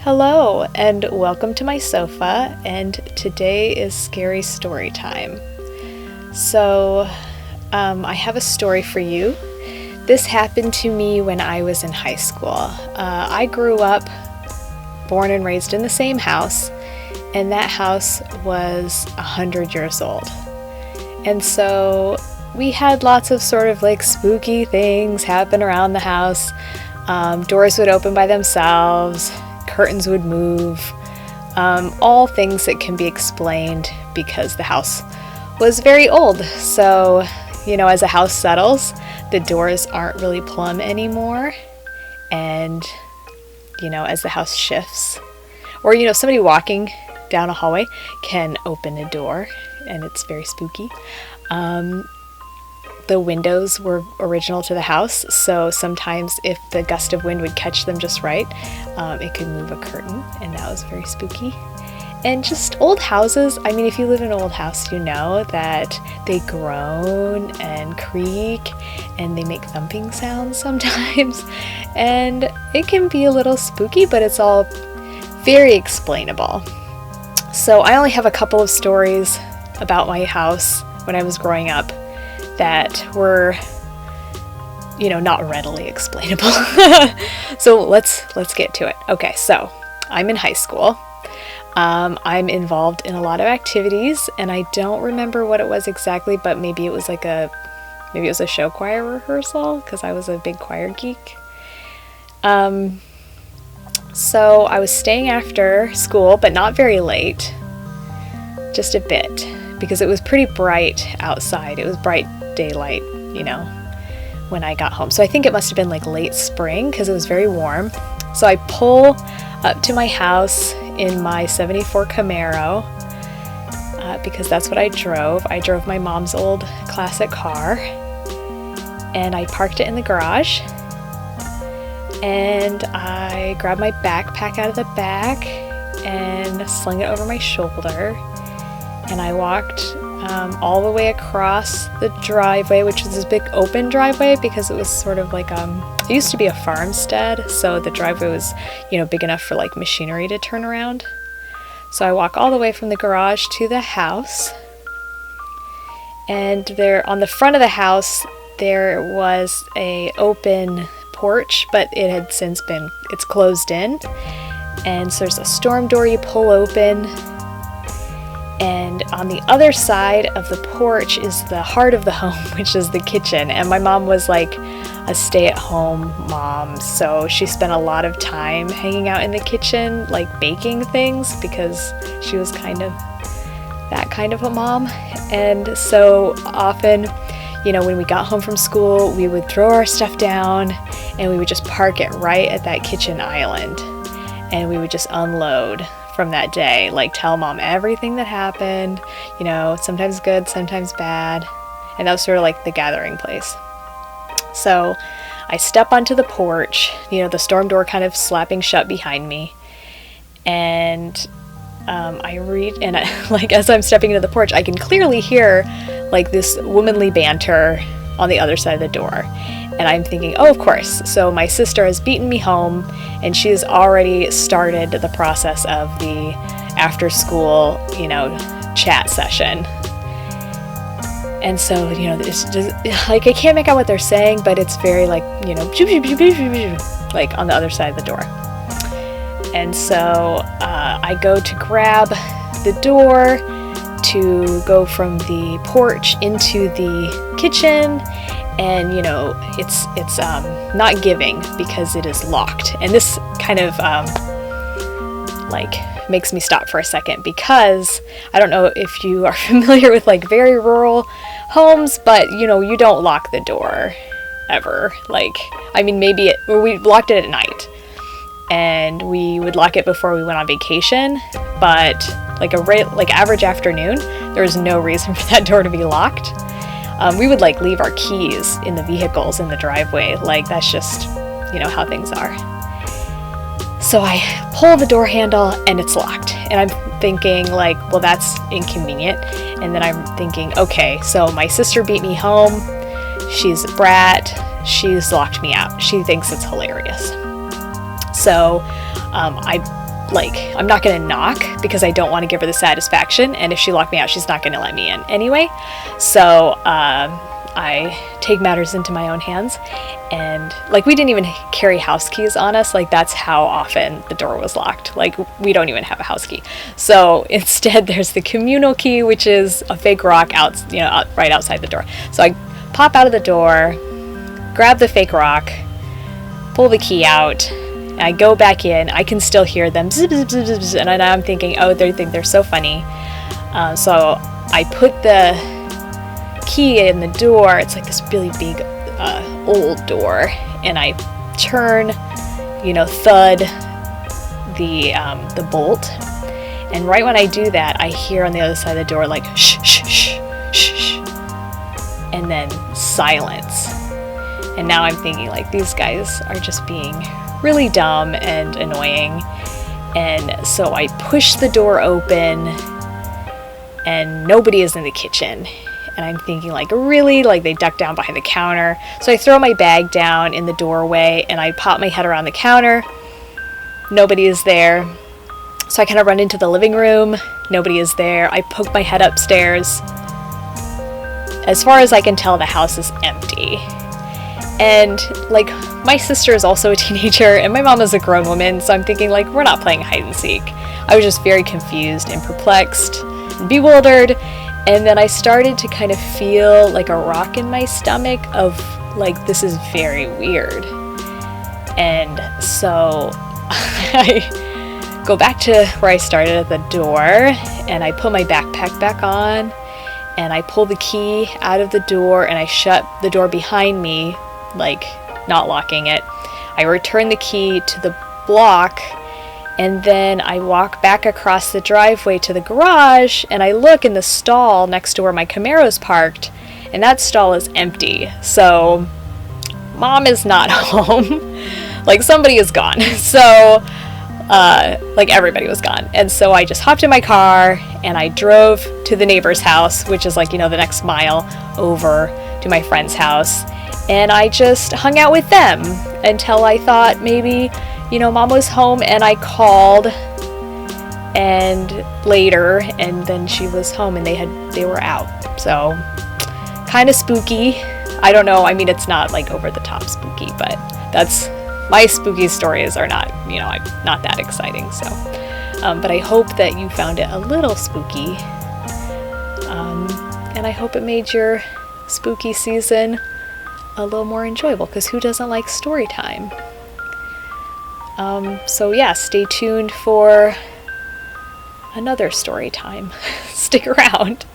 Hello, and welcome to my sofa, and today is scary story time. I have a story for you. This happened to me when I was in high school. I grew up, born and raised in the same house, and that house was 100 years old. And so we had lots of sort of like spooky things happen around the house. Doors would open by themselves, curtains would move, all things that can be explained because the house was very old. So, as a house settles, the doors aren't really plumb anymore. And, as the house shifts, or, somebody walking down a hallway can open a door and it's very spooky. The windows were original to the house, so sometimes if the gust of wind would catch them just right, it could move a curtain, and that was very spooky. And just old houses, if you live in an old house, you know that they groan and creak, and they make thumping sounds sometimes, and it can be a little spooky, but it's all very explainable. So I only have a couple of stories about my house when I was growing up that were, not readily explainable. So let's get to it. Okay, so I'm in high school. I'm involved in a lot of activities, and I don't remember what it was exactly, but maybe it was a show choir rehearsal, because I was a big choir geek. So I was staying after school, but not very late, just a bit, because it was pretty bright outside. It was bright daylight, when I got home. So I think it must have been like late spring, because it was very warm. So I pull up to my house in my 74 Camaro, because that's what I drove. I drove my mom's old classic car, and I parked it in the garage, and I grabbed my backpack out of the back and slung it over my shoulder, and I walked all the way across the driveway, which was this big open driveway, because it was sort of like it used to be a farmstead, so the driveway was big enough for like machinery to turn around. So I walk all the way from the garage to the house, and there on the front of the house there was a open porch, but it's closed in, and so there's a storm door you pull open. And on the other side of the porch is the heart of the home, which is the kitchen. And my mom was like a stay-at-home mom, so she spent a lot of time hanging out in the kitchen, like baking things, because she was kind of that kind of a mom. And so often, when we got home from school, we would throw our stuff down and we would just park it right at that kitchen island. And we would just unload from that day, like tell mom everything that happened, sometimes good, sometimes bad, and that was sort of like the gathering place. So I step onto the porch, the storm door kind of slapping shut behind me, and I read, and as I'm stepping into the porch, I can clearly hear like this womanly banter on the other side of the door. And I'm thinking, oh, of course. So my sister has beaten me home, and she has already started the process of the after school, chat session. And so, it's just like, I can't make out what they're saying, but it's very like, like on the other side of the door. And so I go to grab the door to go from the porch into the kitchen. And, it's not giving because it is locked. And this kind of, makes me stop for a second, because I don't know if you are familiar with, like, very rural homes, but, you don't lock the door ever. Maybe we locked it at night. And we would lock it before we went on vacation. But, average afternoon, there was no reason for that door to be locked. We would leave our keys in the vehicles in the driveway. That's just, how things are. So I pull the door handle and it's locked. And I'm thinking well, that's inconvenient. And then I'm thinking, okay, so my sister beat me home. She's a brat. She's locked me out. She thinks it's hilarious. So I like, I'm not gonna knock because I don't want to give her the satisfaction, and if she locked me out, she's not gonna let me in anyway. So I take matters into my own hands, and like, we didn't even carry house keys on us. Like, that's how often the door was locked. Like, we don't even have a house key. So instead, there's the communal key, which is a fake rock right outside the door. So I pop out of the door, grab the fake rock, pull the key out, and I go back in. I can still hear them zip, zip, zip, zip, zip, and I'm thinking, oh, they think they're so funny. So I put the key in the door. It's like this really big old door, and I turn, thud the bolt, and right when I do that, I hear on the other side of the door like shh, shh, shh, shh, shh, and then silence. And now I'm thinking, like, these guys are just being really dumb and annoying. And so I push the door open, and nobody is in the kitchen. And I'm thinking, like, really? Like, they duck down behind the counter. So I throw my bag down in the doorway, and I pop my head around the counter. Nobody is there. So I kind of run into the living room. Nobody is there. I poke my head upstairs. As far as I can tell, the house is empty. And, like, my sister is also a teenager, and my mom is a grown woman, so I'm thinking, like, we're not playing hide and seek. I was just very confused and perplexed and bewildered, and then I started to kind of feel like a rock in my stomach of, like, this is very weird. And so I go back to where I started at the door, and I put my backpack back on, and I pull the key out of the door, and I shut the door behind me, like, not locking it. I return the key to the block, and then I walk back across the driveway to the garage, and I look in the stall next to where my Camaro's parked, and that stall is empty. So Mom is not home. Like, somebody is gone. So like, everybody was gone. And so I just hopped in my car, and I drove to the neighbor's house, which is, like, the next mile over to my friend's house. And I just hung out with them until I thought maybe, Mom was home, and I called and later, and then she was home, and they were out. So kind of spooky. I don't know. I mean, it's not like over the top spooky, but that's, my spooky stories are not, not that exciting. So, but I hope that you found it a little spooky. And I hope it made your spooky season a little more enjoyable, because who doesn't like story time? So yeah, stay tuned for another story time. Stick around.